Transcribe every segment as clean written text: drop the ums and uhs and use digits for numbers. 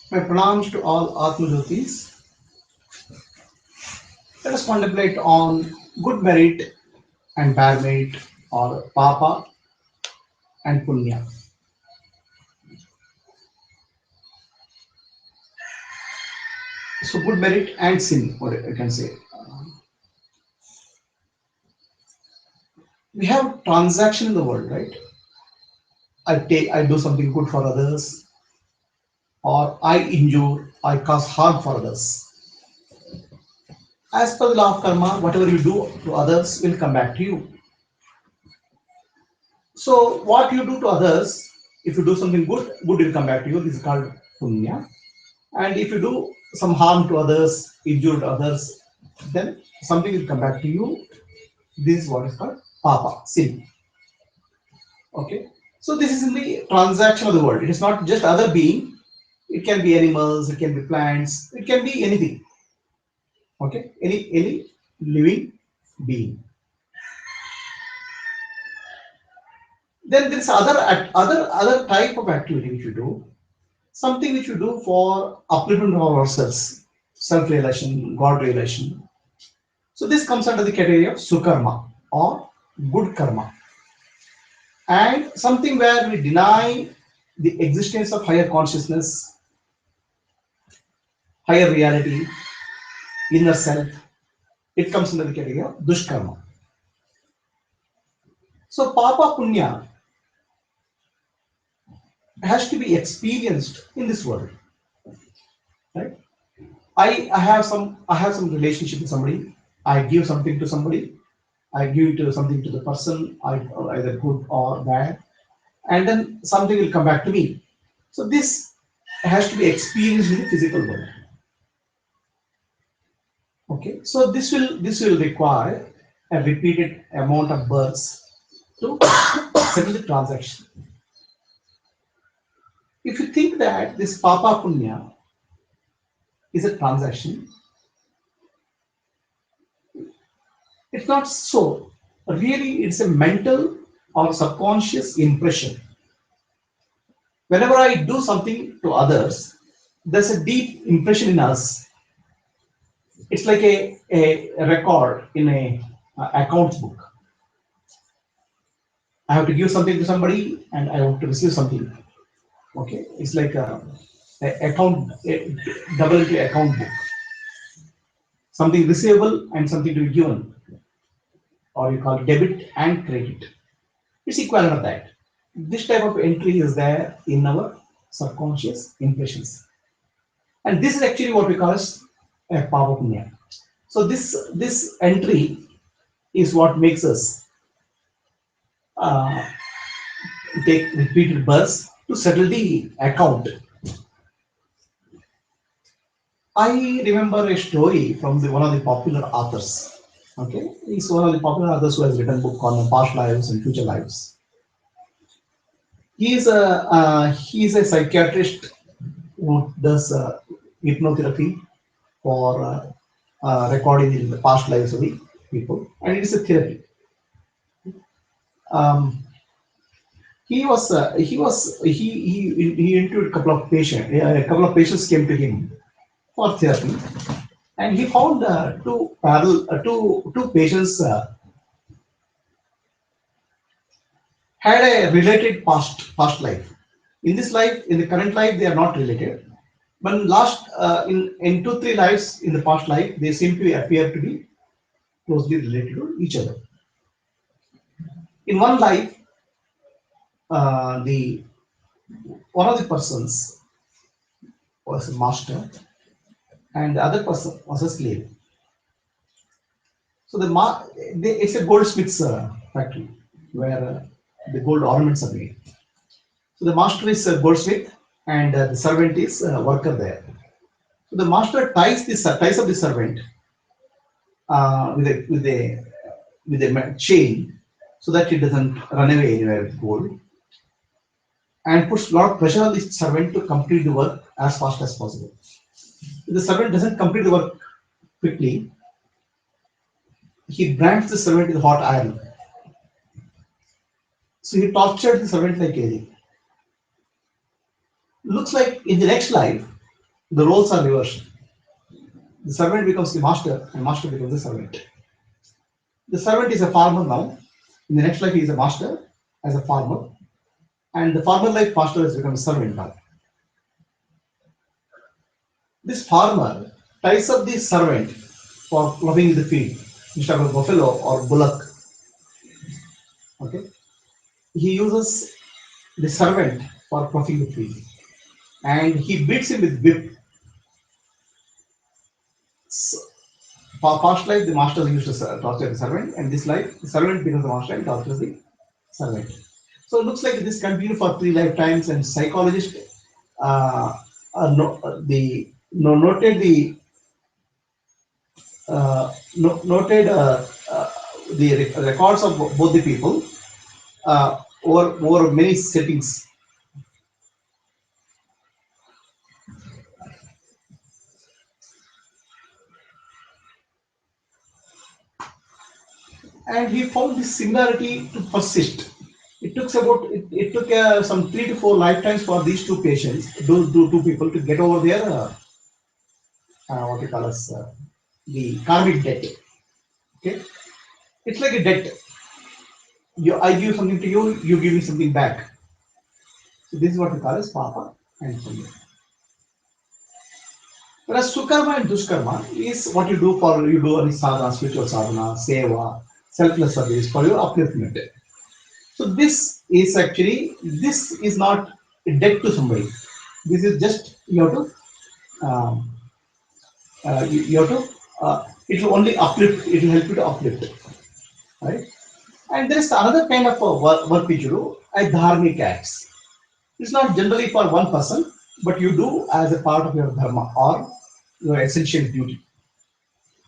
My pranams to all Atmajyotis. Let us contemplate on good merit and bad merit, or Papa and Punya. So good merit and sin, or I can say. We have transaction in the world, right? I do something good for others, or I injure, I cause harm for others. As per the law of karma, whatever you do to others will come back to you. So what you do to others, if you do something good, good will come back to you. This is called punya. And if you do some harm to others, injure others, then something will come back to you. This is what is called papa, sin. Okay. So this is in the transaction of the world. It is not just other being. It can be animals, it can be plants, it can be anything. Okay. Any living being. Then there is other type of activity which you do. Something which you do for upliftment of ourselves, self-realization, God realization. So this comes under the category of sukarma or good karma. And something where we deny the existence of higher consciousness, higher reality, inner self, it comes under the category of dushkarma. So papa punya has to be experienced in this world, right? I have some relationship with somebody. I give something to somebody. I give something to the person, either good or bad, and then something will come back to me. So this has to be experienced in the physical world. Okay, so this will require a repeated amount of births to settle the transaction. If you think that this papa punya is a transaction, it's not so. Really, it's a mental or subconscious impression. Whenever I do something to others, there's a deep impression in us. It's like a record in a accounts book. I have to give something to somebody and I have to receive something. Okay, it's like a double entry account book. Something receivable and something to be given, or you call debit and credit. It's equivalent of that. This type of entry is there in our subconscious impressions, and this is actually what we call as a papa punya. So this entry is what makes us uh, take repeated births to settle the account. I remember a story from one of the popular authors. Okay, he's one of the popular authors who has written a book on past lives and future lives. He is a psychiatrist who does hypnotherapy for recording in the past lives of the people, and it is a therapy. Um, he interviewed a couple of patients. A couple of patients came to him for therapy, and he found two patients had a related past life. In this life, in the current life, they are not related. But in 2 3 lives in the past life, they seem to appear to be closely related to each other. In one life, the one of the persons was a master, and the other person was a slave. So it's a goldsmith's factory where the gold ornaments are made. So the master is a goldsmith, and the servant is a worker there. So the master ties up the servant with a chain so that he doesn't run away anywhere with gold, and puts a lot of pressure on the servant to complete the work as fast as possible. If the servant doesn't complete the work quickly, he brands the servant with hot iron. So he tortured the servant like anything. Looks like in the next life, The roles are reversed. The servant becomes the master, and master becomes the servant. The servant is a farmer now. In the next life, he is a master as a farmer, and the farmer life master has become a servant now. This farmer ties up the servant for ploughing the field instead of a buffalo or bullock. Okay, he uses the servant for ploughing the field, and he beats him with whip. So, for past life, the master used to torture the servant, and this life, the servant becomes the master and tortures the servant. So it looks like this continued for 3 lifetimes, and psychologists noted noted the records of both the people over many settings. And he found this similarity to persist. It took some 3 to 4 lifetimes for these two patients, two people, to get over their what we call as the karmic debt. Okay, it's like a debt. I give something to you, you give me something back. So this is what we call as papa and punya. Whereas Sukarma and Dushkarma is what you do any sadhana, spiritual sadhana, seva, selfless service for your upliftment. So this is not a debt to somebody. This is just you have to you have to it will only uplift. It will help you to uplift, right? And there is another kind of work which you do, a dharmic acts. It's not generally for one person, but you do as a part of your dharma or your essential duty.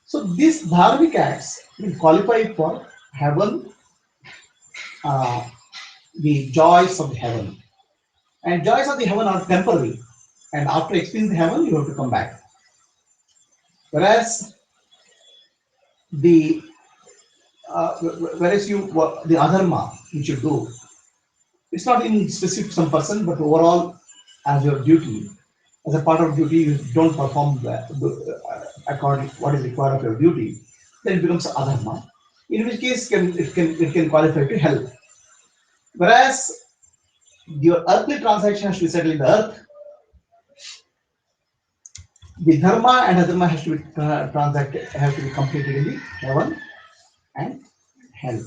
So these dharmic acts will qualify for heaven, uh, the joys of the heaven. And joys of the heaven are temporary. And after experiencing the heaven, you have to come back. Whereas the whereas the adharma which you do, it's not in specific some person, but overall as your duty, as a part of duty, you don't perform according what is required of your duty, then it becomes adharma. In which case, it can qualify to hell. Whereas your earthly transaction has to be settled in the earth, the dharma and adharma has to be transacted, has to be completed in the heaven and hell.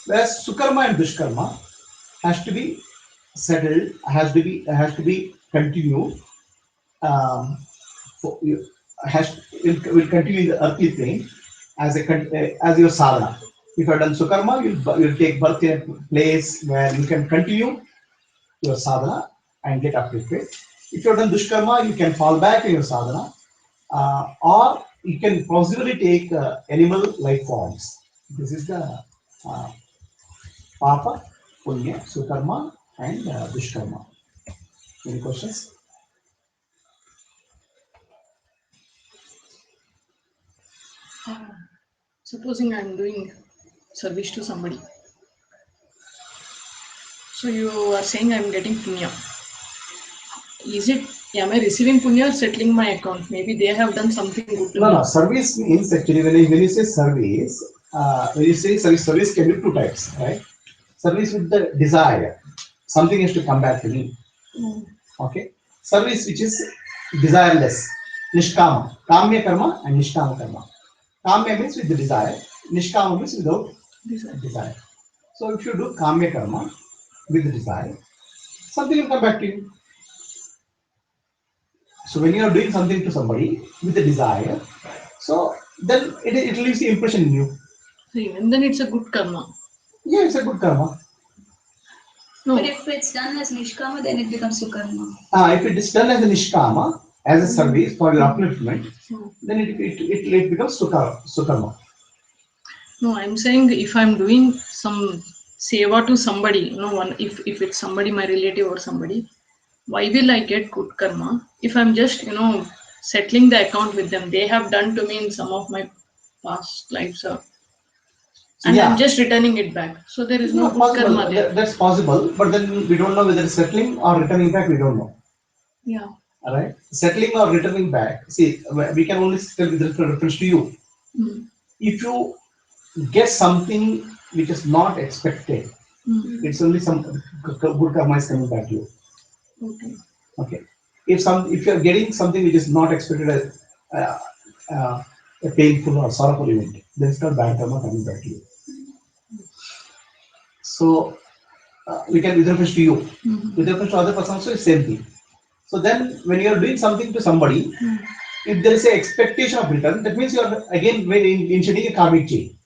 Whereas Sukarma and Dushkarma has to be settled, has to be continued. Um, for, will continue in the earthly plane as as your sadhana. If you have done Sukarma, you'll take birth in a place where you can continue your sadhana and get uplifted. If you have done Dushkarma, you can fall back in your sadhana, or you can possibly take animal life forms. This is the uh, Papa, Punya, Sukarma, and Dushkarma. Any questions? Supposing I'm doing service to somebody. So you are saying I'm getting punya. Is it, am I receiving punya or settling my account? Maybe they have done something good to me. No. Service means actually when you say service, service can be two types, right? Service with the desire, something has to come back to me. Okay. Service which is desireless, nishkama, kamya karma and nishkama karma. Kamya means with the desire, nishkama means without desire. So if you do kamya karma with the desire, something will come back to you. So when you are doing something to somebody with a desire, so then it leaves the impression in you. And then it's a good karma. Yeah, it's a good karma. No. But if it's done as nishkama, then it becomes sukarma. If it is done as a nishkama, as a service for your upliftment, then it becomes sukarma. No, I'm saying if I'm doing some seva to somebody, if it's somebody, my relative or somebody, why will I get good karma if I'm just, settling the account with them? They have done to me in some of my past lives, and I'm just returning it back. So there is no good karma there. That's possible, but then we don't know whether it's settling or returning back. We don't know. Yeah. All right, settling or returning back. See, we can only tell with reference to you. Mm. If you get something which is not expected, Mm. it's only some good karma is coming back to you. Okay. Okay. If you are getting something which is not expected, uh, uh, a painful or sorrowful event, then it's not bad karma coming back to you. So we can with reference to you, Mhm. with reference to other person also, it's same thing. So then when you are doing something to somebody, Mm. if there is a expectation of return, that means you are again when initiating a karmic chain.